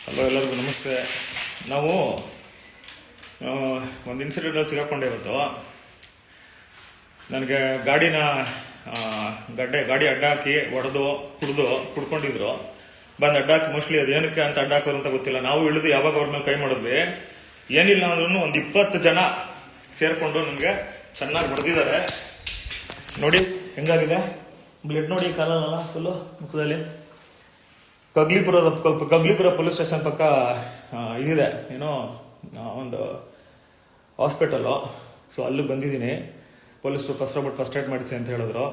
Hello, ಎಲ್ಲರಿಗೂ ನಮಸ್ತೆ. ನಾವು ಒಂದು ಇನ್ಸಿಡೆಂಟಲ್ಲಿ ಸಿಗಾಕೊಂಡೆ ಇವತ್ತು. ನನಗೆ ಗಾಡಿನ ಗಾಡಿ ಅಡ್ಡ ಹಾಕಿ ಹೊಡೆದು ಕುಡ್ಕೊಂಡಿದ್ರು. ಬಂದು ಅಡ್ಡ ಹಾಕಿ, ಮೋಸ್ಟ್ಲಿ ಅದು ಏನಕ್ಕೆ ಅಂತ ಅಡ್ಡ ಹಾಕೋರು ಅಂತ ಗೊತ್ತಿಲ್ಲ. ನಾವು ಇಳಿದು ಯಾವಾಗ ಅವ್ರ ಮೇಲೆ ಕೈ ಮಾಡಿದ್ವಿ, ಏನಿಲ್ಲ ಅಂದ್ರೂ ಒಂದು 20 ಜನ ಸೇರ್ಕೊಂಡು ನನಗೆ ಚೆನ್ನಾಗಿ ಹೊಡೆದಿದ್ದಾರೆ. ನೋಡಿ ಹೆಂಗಾಗಿದೆ ಬ್ಲಡ್, ನೋಡಿ ಕಾಲಲ್ಲ ಫುಲ್ಲು ಮುಖದಲ್ಲಿ. ಕಗ್ಲಿಪುರ ಪೊಲೀಸ್ ಸ್ಟೇಷನ್ ಪಕ್ಕ ಇದಿದೆ, ಏನೋ ಒಂದು ಹಾಸ್ಪಿಟಲು. ಸೊ ಅಲ್ಲಿ ಬಂದಿದ್ದೀನಿ. ಪೊಲೀಸರು ಫಸ್ಟ್ ಏಡ್ ಮಾಡಿಸಿ ಅಂತ ಹೇಳಿದ್ರು.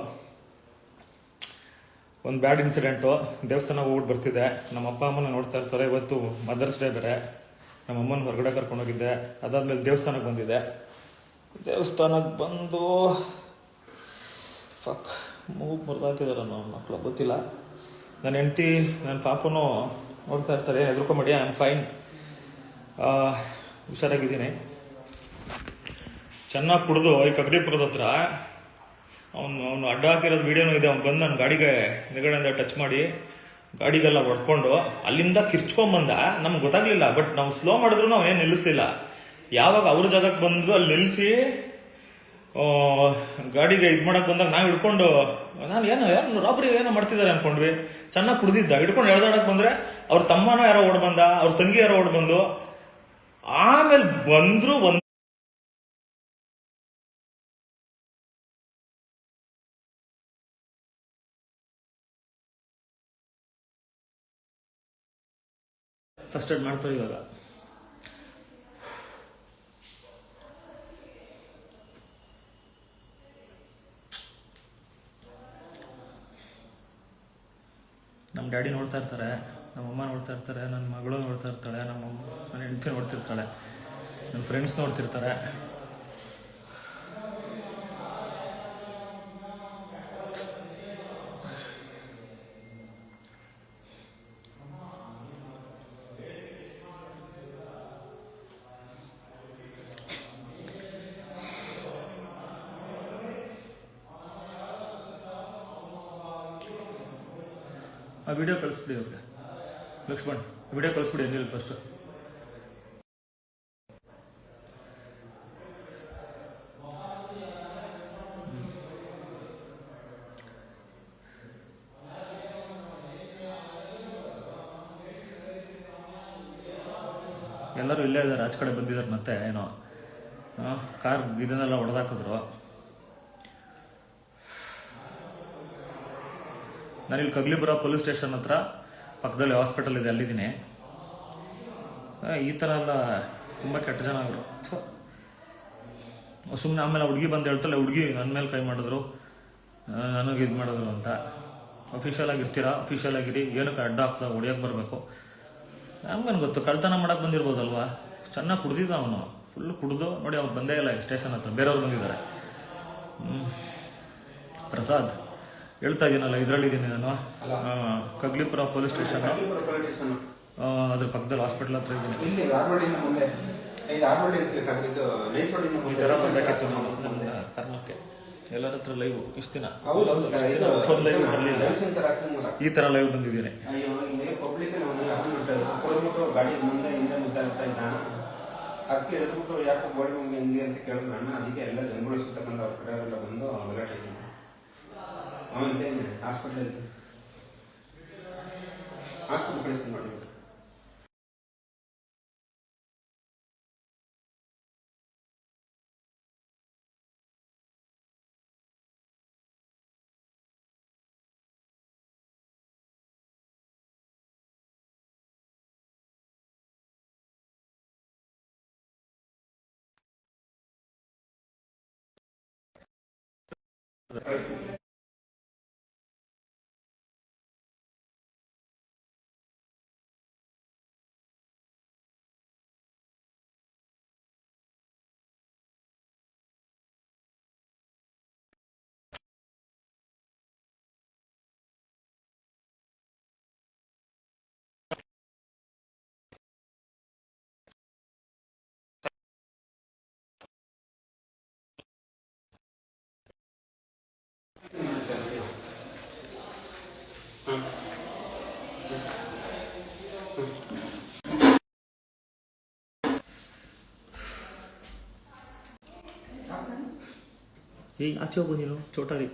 ಒಂದು ಬ್ಯಾಡ್ ಇನ್ಸಿಡೆಂಟು. ದೇವಸ್ಥಾನ ಹೋಗ್ಬಿಟ್ಟು ಬರ್ತಿದ್ದೆ. ನಮ್ಮ ಅಪ್ಪ ಅಮ್ಮನ ನೋಡ್ತಾ ಇರ್ತಾರೆ. ಇವತ್ತು ಮದರ್ಸ್ ಡೇ ಬೇರೆ. ನಮ್ಮ ಅಮ್ಮನ ಹೊರಗಡೆ ಕರ್ಕೊಂಡೋಗಿದ್ದೆ. ಅದಾದ್ಮೇಲೆ ದೇವಸ್ಥಾನಕ್ಕೆ ಬಂದಿದ್ದೆ. ದೇವಸ್ಥಾನಕ್ಕೆ ಬಂದು ಮೂಗು ಮುರಿದಾಕಿದಾರೆ ನಮ್ಮ ಮಕ್ಕಳು, ಗೊತ್ತಿಲ್ಲ. ನನ್ನ ಹೆಂಡತಿ, ನನ್ನ ಪಾಪನೂ ನೋಡ್ತಾ ಇರ್ತಾರೆ. ಹೆದರ್ಕೊಂಬೇಡಿ, ಐ ಆಮ್ ಫೈನ್, ಹುಷಾರಾಗಿದ್ದೀನಿ. ಚೆನ್ನಾಗಿ ಕುಡಿದು ಈ ಕಗ್ಲಿಪುರದ ಹತ್ರ ಅವನು ಅಡ್ಡ ಹಾಕಿರೋದು ವೀಡಿಯೋನೂ ಇದೆ. ಅವ್ನು ಬಂದು ನನ್ನ ಗಾಡಿಗೆ ಎದುರುಗಡೆಯಿಂದ ಟಚ್ ಮಾಡಿ ಗಾಡಿಗೆಲ್ಲ ಹೊಡ್ಕೊಂಡು ಅಲ್ಲಿಂದ ಕಿರ್ಚ್ಕೊಂಬಂದ. ನಮ್ಗೆ ಗೊತ್ತಾಗ್ಲಿಲ್ಲ, ಬಟ್ ನಾವು ಸ್ಲೋ ಮಾಡಿದ್ರು ನಾವು ಏನು ನಿಲ್ಲಿಸ್ಲಿಲ್ಲ. ಯಾವಾಗ ಅವ್ರ ಜಾಗಕ್ಕೆ ಬಂದು ಅಲ್ಲಿ ನಿಲ್ಲಿಸಿ ಗಾಡಿಗೆ ಇದು ಮಾಡಕ್ಕೆ ಬಂದಾಗ ನಾವು ಹಿಡ್ಕೊಂಡು, ನಾನು ಯಾರು ರಾಬರಿ ಏನೋ ಮಾಡ್ತಿದ್ದಾರೆ ಅನ್ಕೊಂಡ್ವಿ. ಚೆನ್ನಾಗಿ ಕುಡಿದಿದ್ದ, ಹಿಡ್ಕೊಂಡು ಎಳ್ದಾಡಕ್ಕೆ ಬಂದ್ರೆ ಅವ್ರ ತಮ್ಮನೋ ಯಾರೋ ಓಡ್ ಬಂದ, ಅವ್ರ ತಂಗಿ ಯಾರೋ ಓಡ್ ಬಂದು, ಆಮೇಲೆ ಬಂದ್ರು. ಫಸ್ಟ್ ಏಡ್ ಮಾಡ್ತಾರೆ ಇವಾಗ. ನಮ್ಮ ಡ್ಯಾಡಿ ನೋಡ್ತಾ ಇರ್ತಾರೆ, ನಮ್ಮಮ್ಮ ನೋಡ್ತಾ ಇರ್ತಾರೆ, ನನ್ನ ಮಗಳು ನೋಡ್ತಾ ಇರ್ತಾಳೆ, ನನ್ನ ಹೆಂಡತಿ ನೋಡ್ತಿರ್ತಾಳೆ, ನನ್ನ ಫ್ರೆಂಡ್ಸ್ ನೋಡ್ತಿರ್ತಾರೆ. ಆ ವಿಡಿಯೋ ಕಳಿಸ್ಬಿಡಿ ಅವ್ರಿಗೆ. ಲಕ್ಷ್ಮಣ್, ವಿಡಿಯೋ ಕಳಿಸ್ಬಿಡಿ ಅಂದಿಲ್ಲ ಫಸ್ಟ್. ಎಲ್ಲರೂ ಇಲ್ಲೇ ಇದ್ದಾರೆ, ಆಚೆ ಕಡೆ ಬಂದಿದ್ದಾರೆ. ಮತ್ತೆ ಏನೋ ಕಾರ್ ಇದನ್ನೆಲ್ಲ ಹೊಡೆದಾಕಿದ್ರು. ನಾನಿಲ್ಲಿ ಕಗ್ಲಿಪುರ ಪೊಲೀಸ್ ಸ್ಟೇಷನ್ ಹತ್ರ ಪಕ್ಕದಲ್ಲಿ ಹಾಸ್ಪಿಟಲ್ ಇದೆ, ಅಲ್ಲಿದ್ದೀನಿ. ಈ ಥರ ಎಲ್ಲ ತುಂಬ ಕೆಟ್ಟ ಜನ ಆದರು. ಸುಮ್ಮನೆ ಆಮೇಲೆ ಹುಡುಗಿ ಬಂದು ಹೇಳ್ತಾಳೆ, ಹುಡುಗಿ ನನ್ನ ಮೇಲೆ ಕೈ ಮಾಡಿದ್ರು, ನನಗೆ ಇದು ಮಾಡಿದ್ರು ಅಂತ. ಅಫಿಷಿಯಲ್ ಆಗಿರ್ತೀರಾ, ಅಫಿಷಿಯಲ್ ಆಗಿರಿ. ಏನಕ್ಕೆ ಅಡ್ಡ ಹಾಕ್ತಾ ಹೊಡಿಯೋಕೆ ಬರಬೇಕು? ನಮ್ಗೇನು ಗೊತ್ತು, ಕಳ್ತನ ಮಾಡೋಕೆ ಬಂದಿರ್ಬೋದಲ್ವಾ. ಚೆನ್ನಾಗಿ ಕುಡ್ದಿದ್ದ ಅವನು, ಫುಲ್ ಕುಡ್ದು. ನೋಡಿ ಅವ್ರು ಬಂದೇ ಇಲ್ಲ ಸ್ಟೇಷನ್ ಹತ್ರ, ಬೇರೆಯವ್ರು ಬಂದಿದ್ದಾರೆ. ಪ್ರಸಾದ್, ಹೇಳ್ತಾ ಇದ್ದೀನಲ್ಲ, ಇದರಲ್ಲಿದ್ದೀನಿ ನಾನು. ಕಗ್ಲಿಪುರ ಪೊಲೀಸ್ ಸ್ಟೇಷನ್, ಅದ್ರ ಪಕ್ಕದಲ್ಲಿ ಹಾಸ್ಪಿಟಲ್ ಹತ್ರ ಇದ್ದೀನಿ. ಈ ಥರ ಬರಬೇಕಿತ್ತು ನಮ್ಮ ಕರ್ಮಕ್ಕೆ. ಎಲ್ಲರ ಹತ್ರ ಲೈವ್ ಇಷ್ಟು ದಿನ ಲೈವ್ ಬರಲಿಲ್ಲ. ಈ ಥರ ಲೈವ್ ಬಂದಿದ್ದೀನಿ. ಅದಕ್ಕೆ ಎಳೆದ್ಬಿಟ್ಟು ಯಾಕೆ ಗೋಳಿ ಮಂಗೆ ಹಿಂಗೆ ಅಂತ ಕೇಳಿದ್ರೆ ಅಣ್ಣ, ಅದಕ್ಕೆ ಎಲ್ಲ ಜನಗಳು ಸುತ್ತಕ್ಕಂಥ ಅವ್ರ ಕಡೆ ಅವರೆಲ್ಲ ಬಂದು ಗಲಾಟೆ ಇದ್ದೀನಿ. ಇಲ್ಲೇ ಇದ್ದೀನಿ, ಹಾಸ್ಪಿಟಲ್ ಕಳಿಸ್ತೀನಿ ನೋಡಿ. ಈಗ ಆಚೆ ಹೋಗು ನೀನು ಚೋಟಾರಿ.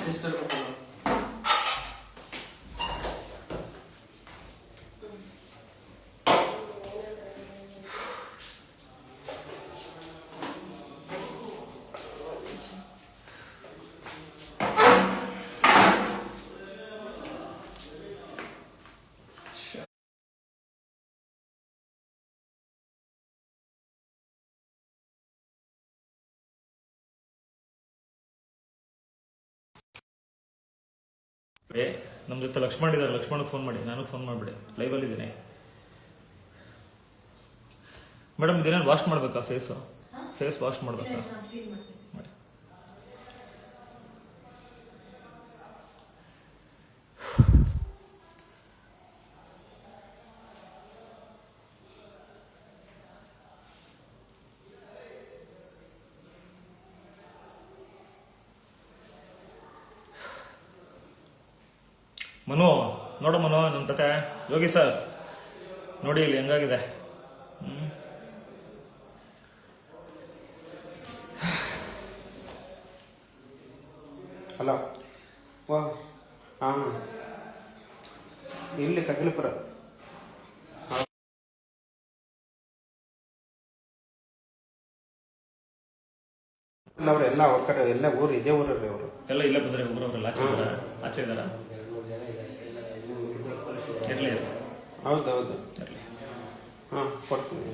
ಸಿಸ್ಟರ್ ನಮ್ಮ ಜೊತೆ ಲಕ್ಷ್ಮಣ್ ಇದ್ದಾರೆ, ಲಕ್ಷ್ಮಣ್ಗೆ ಫೋನ್ ಮಾಡಿ, ನಾನು ಫೋನ್ ಮಾಡಿಬಿಡಿ, ಲೈವಲ್ಲಿ ಇದ್ದೀನಿ. ಮೇಡಮ್ ಇದೇನೇನು ವಾಶ್ ಮಾಡಬೇಕಾ? ಫೇಸ್ ವಾಶ್ ಮಾಡಬೇಕಾ? ಮಾಡಿ. ಮನು ನೋಡು ಮನು, ನಮ್ಮ ಕತೆ ಯೋಗಿ ಸರ್ ನೋಡಿ ಇಲ್ಲಿ ಹೆಂಗಾಗಿದೆ. ಹಲೋ. ವಾ ಹಾಂ, ಇಲ್ಲಿ ಕಗ್ಲಿಪುರ. ಇಲ್ಲ ಅವ್ರು ಎಲ್ಲ ಅವ್ರ ಕಡೆ ಎಲ್ಲ ಊರು ಇದೇ ಊರಲ್ಲಿ ಅವರು ಎಲ್ಲ ಇಲ್ಲೇ ಬಂದರೆ ಒಬ್ಬರವರೆಲ್ಲ ಆಚೆ ಇದ್ದಾರಾ? ಇರಲಿ ಹೌದು ಹೌದು ಇರಲಿ. ಹಾಂ ಕೊಡ್ತೀನಿ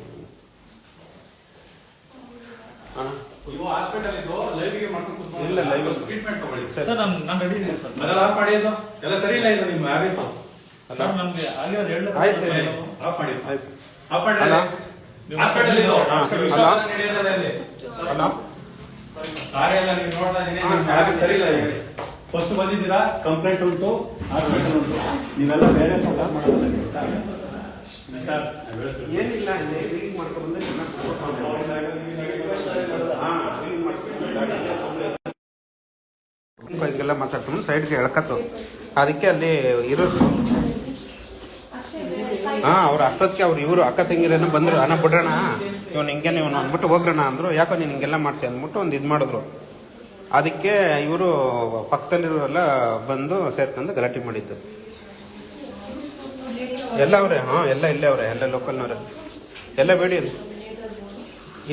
ಅಣ್ಣ. ಹಾಸ್ಪಿಟಲ್ ಇದು ಲೈವ್ಗೆ ಮಾಡ್ಕೊಂಡು ಇಲ್ಲ, live ಟ್ರೀಟ್ಮೆಂಟ್ ತಗೊಳ್ಳಿ ಸರ್ ನಾನು ರೆಡಿ ಇದ್ದೀನಿ ಸರ್. ಮೊದಲ ಆಫ್ ಮಾಡಿ ಅದು ಎಲ್ಲ ಸರಿ ಇಲ್ಲ ಇದು ನಿಮ್ಮ ಹ್ಯಾಬಿಟ್ಸ್. ಸರ್ ನಮಗೆ ಆಗಿರೋದು ಹೇಳಿ. ಆಯ್ತು ಆಫ್ ಮಾಡಿ ಆಯ್ತು. ಆಫ್ ಮಾಡಿ. ಅಲ್ಲ ಹಾಸ್ಪಿಟಲ್ ಇದು ಅಲ್ಲ. ವಿಶ್ವಾಸ ನಡೆಯೋದಿಲ್ಲ ಇಲ್ಲಿ. ಅಲ್ಲ ಕಾರ್ಯ ಎಲ್ಲ ನೀವು ನೋಡ್ತಾ ಇದೀನಿ, ನಿಮ್ಮ ಹ್ಯಾಬಿಟ್ ಸರಿ ಇಲ್ಲ ಹೇಳಿ. ಫಸ್ಟ್ ಬಂದಿದ್ದೀರಾ, ಕಂಪ್ಲೇಂಟ್ ಉಂಟು, ಹಾಸ್ಪಿಟಲ್ ಉಂಟು, ನೀವೆಲ್ಲ ಬೇರೆ ಏನಿಲ್ಲ, ಇಲ್ಲಿ ರೀಡಿಂಗ್ ಮಾಡ್ಕೊಂಡು ಹಿಂಗೆಲ್ಲ ಮಾತಾಡ್ಕೊಂಡು ಸೈಡ್ಗೆ ಎಳ್ಕತ್ತು. ಅದಕ್ಕೆ ಅಲ್ಲಿ ಇರೋದು. ಹಾಂ, ಅವ್ರು ಅಷ್ಟೊತ್ತಿಗೆ ಅವ್ರು ಇವರು ಅಕ್ಕ ತಂಗಿರೇನೋ ಬಂದರು, ಅಣ್ಣ ಬಿಡ್ರಣ ಇವನು ಹಿಂಗೆ ನೀವು ಅಂದ್ಬಿಟ್ಟು ಹೋಗ್ರಣ ಅಂದರು. ಯಾಕೋ ನೀನು ಹಿಂಗೆಲ್ಲ ಮಾಡ್ತೀಯ ಅಂದ್ಬಿಟ್ಟು ಒಂದು ಇದು ಮಾಡಿದ್ರು. ಅದಕ್ಕೆ ಇವರು ಪಕ್ಕದಲ್ಲಿರೋರೆಲ್ಲ ಬಂದು ಸೇರ್ಕೊಂಡು ಗಲಾಟೆ ಮಾಡಿದ್ದು ಎಲ್ಲ ಅವರೇ. ಹಾಂ, ಎಲ್ಲ ಇಲ್ಲೇ ಅವರೇ, ಎಲ್ಲ ಲೋಕಲ್ನವ್ರೆ, ಎಲ್ಲ ಬೇಡಿ ಅದು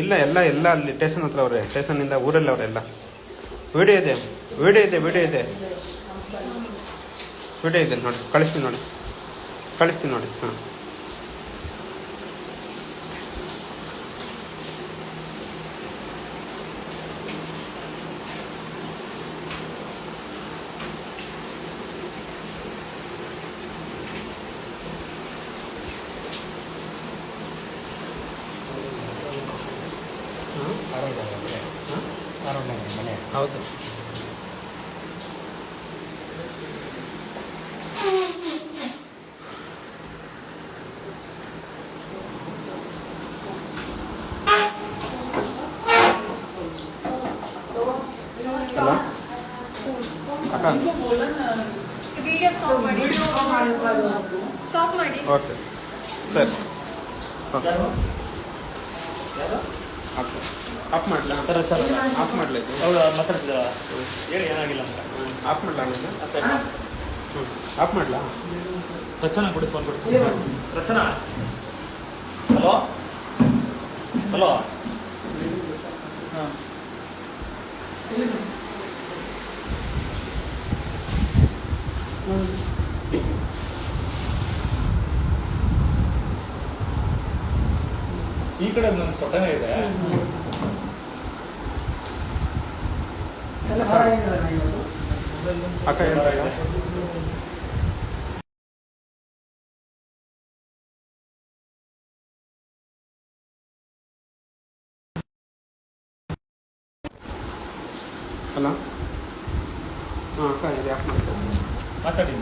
ಇಲ್ಲ, ಎಲ್ಲ ಅಲ್ಲಿ ಸ್ಟೇಷನ್ ಹತ್ರ ಅವರೇ, ಸ್ಟೇಷನಿಂದ ಊರಲ್ಲಿ ಅವರೆಲ್ಲ. ವಿಡಿಯೋ ಇದೆ ನೋಡಿ, ಕಳಿಸ್ತೀನಿ ನೋಡಿ. ಹಾಂ. ಹೌದು. ಹಲೋ ಅಕ್ಕ. ವಿಡಿಯೋ ಸ್ಟಾಪ್ ಮಾಡಿ. ಸ್ಟಾಪ್ ಮಾಡಿ. ಓಕೆ ಸರಿ. ಓಕೆ ಆಫ್ ಮಾಡಲಾ? ಆಫ್ ಮಾಡಲಿದ್ದು ಅವ್ರು ಮಾತಾಡ್ತಿದ್ದ ಹೇಳಿ ಏನಾಗಿಲ್ಲ ಅಂತ. ಆಫ್ ಮಾಡಲಾ? ಆಫ್ ಮಾಡಲಾ? ರಚನಾ ಕೊಡಿ, ಫೋನ್ ಕೊಡಿ. ರಚನಾ, ಹಲೋ ಹಲೋ. ಹಾಂ ಈ ಕಡೆ ನನ್ನ ಸೊಟ್ಟನೇ ಇದೆ. ಅಕ್ಕ ಹೇಳ್ತಾರೆ. ಹಲೋ. ಹಾಂ ಅಕ್ಕ, ಇದು ಯಾಕೆ ಮಾಡ್ತಾರೆ? ಮಾತಾಡಿ.